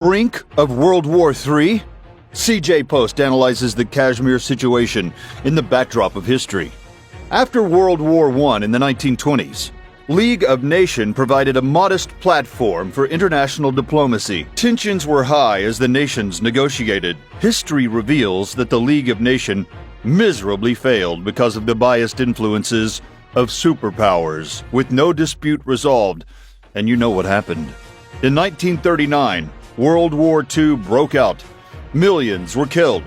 Brink of World War III? CJ Post analyzes the Kashmir situation in the backdrop of history. After World War I in the 1920s, League of Nations provided a modest platform for international diplomacy. Tensions were high as the nations negotiated. History reveals that the League of Nations miserably failed because of the biased influences of superpowers, with no dispute resolved. And you know what happened. In 1939, World War II broke out. Millions were killed.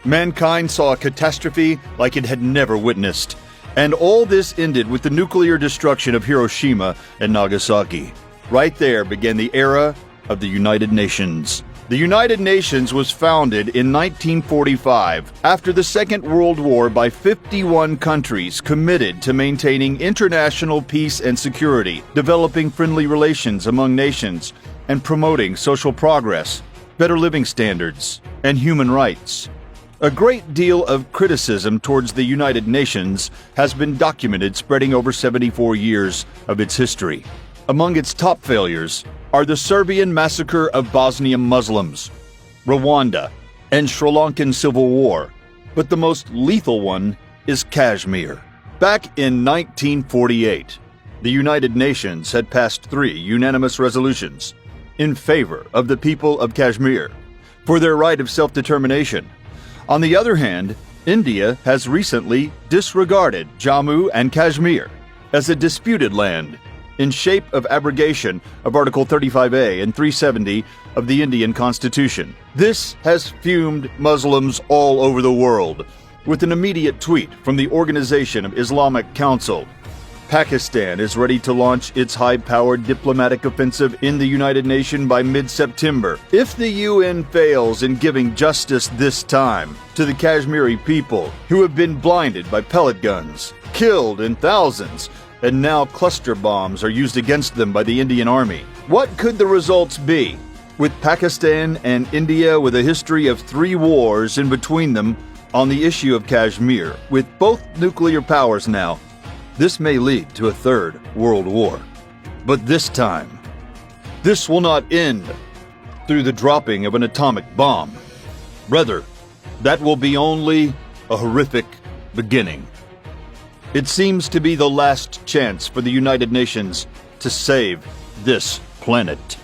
Mankind saw a catastrophe like it had never witnessed. And all this ended with the nuclear destruction of Hiroshima and Nagasaki. Right there began the era of the United Nations. The United Nations was founded in 1945 after the Second World War by 51 countries committed to maintaining international peace and security, developing friendly relations among nations, and promoting social progress, better living standards, and human rights. A great deal of criticism towards the United Nations has been documented spreading over 74 years of its history. Among its top failures are the Serbian massacre of Bosnian Muslims, Rwanda, and Sri Lankan civil war, but the most lethal one is Kashmir. Back in 1948, the United Nations had passed 3 unanimous resolutions in favor of the people of Kashmir for their right of self-determination. On the other hand, India has recently disregarded Jammu and Kashmir as a disputed land in shape of abrogation of Article 35A and 370 of the Indian Constitution. This has fumed Muslims all over the world. With an immediate tweet from the Organization of Islamic Council, Pakistan is ready to launch its high-powered diplomatic offensive in the United Nations by mid-September. If the UN fails in giving justice this time to the Kashmiri people who have been blinded by pellet guns, killed in thousands, and now cluster bombs are used against them by the Indian Army, what could the results be? With Pakistan and India with a history of 3 wars in between them on the issue of Kashmir, with both nuclear powers now, this may lead to a 3rd World War. But this time, this will not end through the dropping of an atomic bomb. Rather, that will be only a horrific beginning. It seems to be the last chance for the United Nations to save this planet.